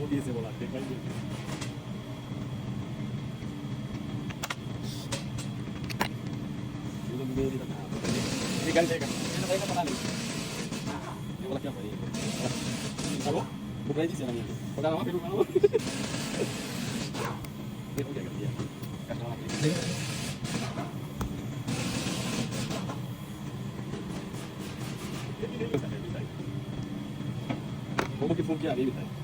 Kamu bisa bola tek aja. Belum beli tak apa. Ini kan saya kan. Ini saya kan nih. Ini bola siapa ini? Halo? Bukan aja sih namanya. Bukan apa itu kalau. Ini udah kerja. Kasih lagi. Vamos que funke ali, tá?